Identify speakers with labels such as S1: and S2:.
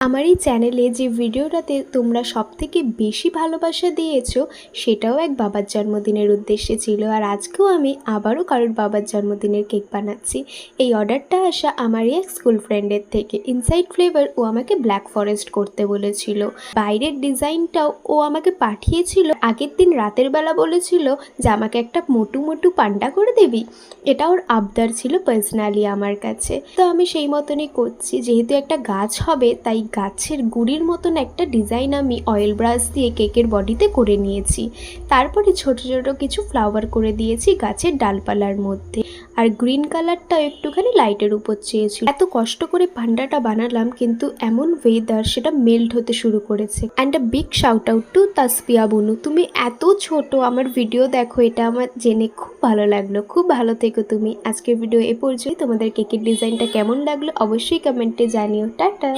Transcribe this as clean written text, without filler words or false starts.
S1: আমার এই চ্যানেলে যে ভিডিওটাতে তোমরা সবথেকে বেশি ভালোবাসা দিয়েছো সেটাও এক বাবার জন্মদিনের উদ্দেশ্যে ছিল। আর আজকেও আমি আবারও কারোর বাবার জন্মদিনের কেক বানাচ্ছি। এই অর্ডারটা আসা আমারই এক স্কুল ফ্রেন্ডের থেকে। ইনসাইড ফ্লেভার ও আমাকে ব্ল্যাক ফরেস্ট করতে বলেছিল। বাইরের ডিজাইনটাও ও আমাকে পাঠিয়েছিল। আগের দিন রাতের বেলা বলেছিল যে আমাকে একটা মোটু মোটু পান্ডা করে দিবি। এটা ওর আবদার ছিল পার্সোনালি আমার কাছে। তো আমি সেই মতনই করছি। যেহেতু একটা গাছ হবে তাই গাছের গুড়ির মতন একটা ডিজাইন আমি অয়েল ব্রাশ দিয়ে কেকের বডিতে করে নিয়েছি। তারপরে ছোট ছোট কিছু ফ্লাওয়ার করে দিয়েছি গাছের ডালপালার মধ্যে। আর গ্রিন কালারটা একটুখানি লাইটের উপর চেয়েছিল। এত কষ্ট করে পান্ডাটা বানালাম, কিন্তু এমন ওয়েদার সেটা মেল্ট হতে শুরু করেছে। And a big shout out to Taspia বুনু, তুমি এত ছোট, আমার ভিডিও দেখো, এটা আমার জেনে খুব ভালো লাগলো। খুব ভালো থেকো তুমি। আজকের ভিডিও এ পর্যন্তই। তোমাদের কেকের ডিজাইনটা কেমন লাগলো অবশ্যই কমেন্টে জানিও। টাটা।